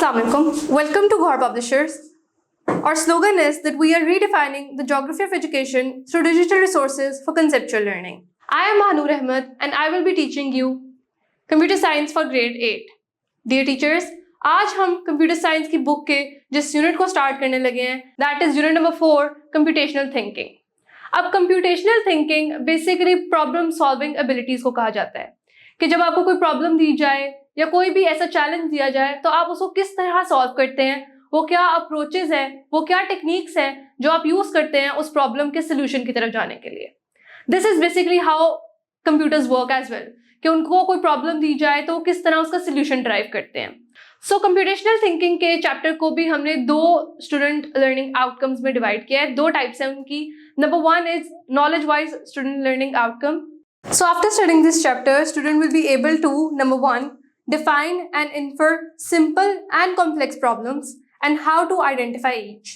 Assalamualaikum. Welcome to Ghor Publishers. Our slogan is that we are redefining the geography of education through digital resources for conceptual learning. I am Mahanur Ahmed and I will be teaching you Computer Science for Grade 8. Dear teachers, आज हम computer science की book के जिस unit को start करने लगे हैं that is unit number 4 computational thinking. अब computational thinking basically problem solving abilities को कहा जाता है कि जब आपको कोई प्रॉब्लम दी जाए या कोई भी ऐसा चैलेंज दिया जाए तो आप उसको किस तरह सॉल्व करते हैं, वो क्या अप्रोचेज हैं, वो क्या टेक्निक्स हैं जो आप यूज करते हैं उस प्रॉब्लम के सोल्यूशन की तरफ जाने के लिए. This is basically how computers work as well कि उनको कोई प्रॉब्लम दी जाए तो वो किस तरह उसका सोल्यूशन ड्राइव करते हैं. सो कंप्यूटेशनल थिंकिंग के चैप्टर को भी हमने दो स्टूडेंट लर्निंग आउटकम्स में डिवाइड किया है. दो टाइप्स हैं उनकी. Number 1 is knowledge wise student learning outcome. So after studying this chapter, student will be able to, number 1, define and infer simple and complex problems and how to identify each.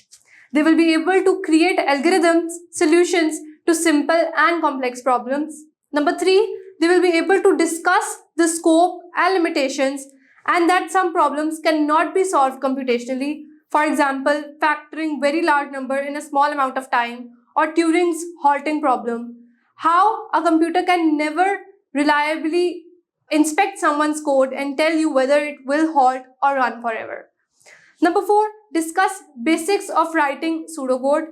They will be able to create algorithms, solutions to simple and complex problems. Number 3, they will be able to discuss the scope and limitations and that some problems cannot be solved computationally. For example, factoring very large number in a small amount of time or Turing's halting problem. How a computer can never reliably inspect someone's code and tell you whether it will halt or run forever. Number 4, discuss basics of writing pseudocode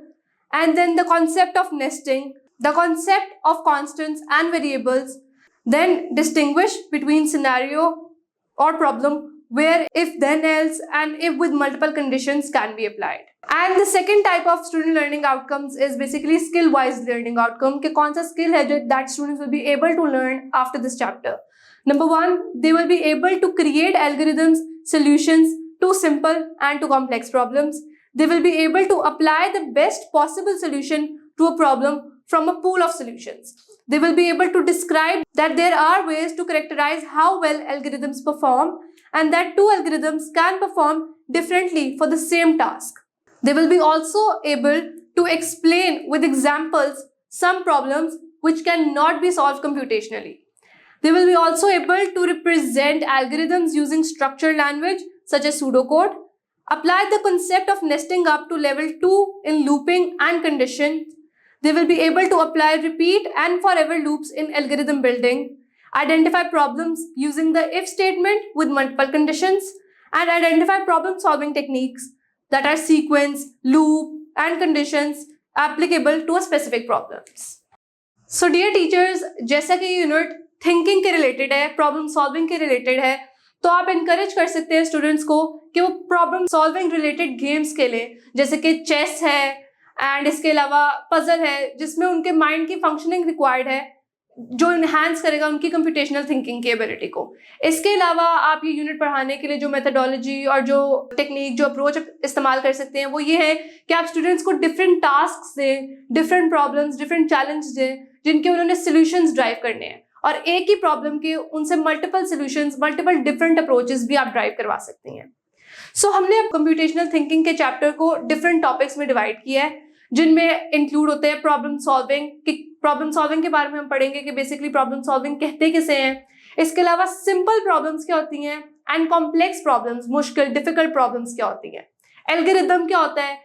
and then the concept of nesting, the concept of constants and variables, then distinguish between scenario or problem where if then else and if with multiple conditions can be applied. And the second type of student learning outcomes is basically skill wise learning outcome कि कौन सा skill है that students will be able to learn after this chapter. Number 1, they will be able to create algorithms, solutions to simple and to complex problems. They will be able to apply the best possible solution to a problem from a pool of solutions. They will be able to describe that there are ways to characterize how well algorithms perform and that two algorithms can perform differently for the same task. They will be also able to explain with examples some problems which cannot be solved computationally. They will be also able to represent algorithms using structured language such as pseudocode, apply the concept of nesting up to level 2 in looping and condition. They will be able to apply repeat and forever loops in algorithm building, identify problems using the if statement with multiple conditions, and identify problem solving techniques that are sequence, loop, and conditions applicable to a specific problems. So dear teachers, जैसा कि unit thinking के related है, problem solving के related है, तो आप encourage कर सकते हैं स्टूडेंट्स को कि वो प्रॉब्लम सॉल्विंग रिलेटेड गेम्स खेलें, जैसे कि चेस है एंड इसके अलावा पजल है जिसमें उनके माइंड की फंक्शनिंग रिक्वायर्ड है जो इन्हांस करेगा उनकी कंप्यूटेशनल थिंकिंग की एबिलिटी को. इसके अलावा आप ये यूनिट पढ़ाने के लिए जो मेथडोलॉजी और जो टेक्निक जो अप्रोच इस्तेमाल कर सकते हैं वो ये है कि आप स्टूडेंट्स को डिफरेंट टास्क दें, डिफरेंट प्रॉब्लम्स, डिफरेंट चैलेंज दें जिनके उन्होंने सोल्यूशंस ड्राइव करने हैं और एक ही प्रॉब्लम के उनसे multiple solutions, multiple different approaches भी आप ड्राइव करवा सकती हैं. सो हमने अब कंप्यूटेशनल थिंकिंग के चैप्टर को डिफरेंट टॉपिक्स में डिवाइड किया है जिनमें इंक्लूड होते हैं प्रॉब्लम सॉल्विंग. प्रॉब्लम सॉल्विंग के बारे में हम पढ़ेंगे कि बेसिकली प्रॉब्लम सॉल्विंग कहते किसे हैं. इसके अलावा सिंपल प्रॉब्लम्स क्या होती हैं एंड कॉम्प्लेक्स प्रॉब्लम्स, मुश्किल डिफिकल्ट प्रॉब्लम्स क्या होती हैं. एल्गोरिथम क्या होता है.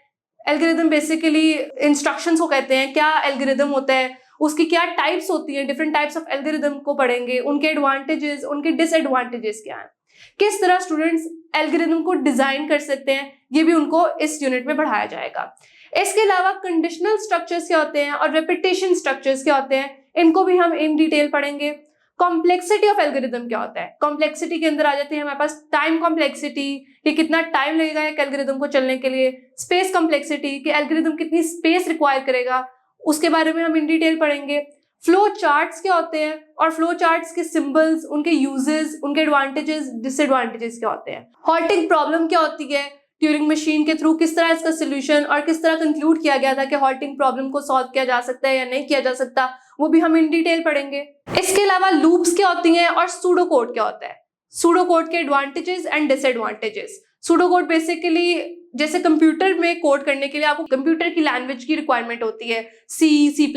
एल्गोरिथम बेसिकली इंस्ट्रक्शंस को कहते हैं. क्या एल्गोरिथम होता है, उसकी क्या टाइप्स होती हैं, डिफरेंट टाइप्स ऑफ एल्गोरिथम को पढ़ेंगे, उनके एडवांटेजेस, उनके डिसएडवांटेजेस क्या हैं, किस तरह स्टूडेंट्स एल्गोरिथम को डिजाइन कर सकते हैं, ये भी उनको इस यूनिट में पढ़ाया जाएगा. इसके अलावा कंडीशनल स्ट्रक्चर्स क्या होते हैं और रेपिटेशन स्ट्रक्चर्स क्या होते हैं, इनको भी हम इन डिटेल पढ़ेंगे. कॉम्प्लेक्सिटी ऑफ एल्गोरिथम क्या होता है. कॉम्प्लेक्सिटी के अंदर आ जाती है हमारे पास टाइम कॉम्प्लेक्सिटी कि कितना टाइम लगेगा एक एल्गोरिथम को चलने के लिए. स्पेस कॉम्प्लेक्सिटी कि एल्गोरिथम कितनी स्पेस रिक्वायर करेगा, उसके बारे में हम इन डिटेल पढ़ेंगे. फ्लो चार्ट्स क्या होते हैं और फ्लो चार्ट्स के सिंबल्स, उनके यूजेस, उनके एडवांटेजेस, डिसएडवांटेजेस क्या होते हैं. हॉल्टिंग प्रॉब्लम क्या होती है, ट्यूरिंग मशीन के थ्रू किस तरह इसका सोल्यूशन और किस तरह कंक्लूड किया गया था कि हॉल्टिंग प्रॉब्लम को सॉल्व किया जा सकता है या नहीं किया जा सकता, वो भी हम इन डिटेल पढ़ेंगे. इसके अलावा लूप्स क्या होती हैं और सूडोकोड क्या होता है. सूडोकोड के advantages and disadvantages. Pseudocode basically जैसे कंप्यूटर में कोड करने के लिए आपको कंप्यूटर की लैंग्वेज की रिक्वायरमेंट होती है, सी, C++,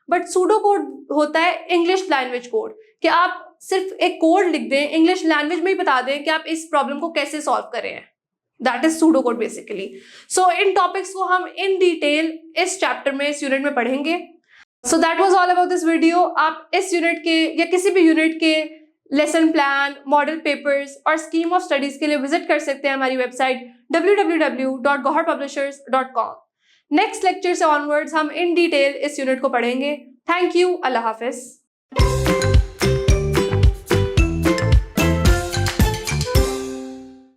बट सूडो कोड होता है इंग्लिश लैंग्वेज कोड, कि आप सिर्फ एक कोड लिख दें, इंग्लिश लैंग्वेज में ही बता दें कि आप इस प्रॉब्लम को कैसे सॉल्व करें हैं। That is pseudo code basically. So in topics को हम इन डिटेल इस चैप्टर में, इस यूनिट में पढ़ेंगे। So that was all about this video. आप इस यूनिट के या किसी भी यूनिट के लेसन प्लान, मॉडल पेपर्स और स्कीम ऑफ स्टडीज के लिए विजिट कर सकते हैं हमारी वेबसाइट www.goharpublishers.com। नेक्स्ट लेक्चर से ऑनवर्ड्स हम इन डिटेल इस यूनिट को पढ़ेंगे। Thank you, Allah Hafiz.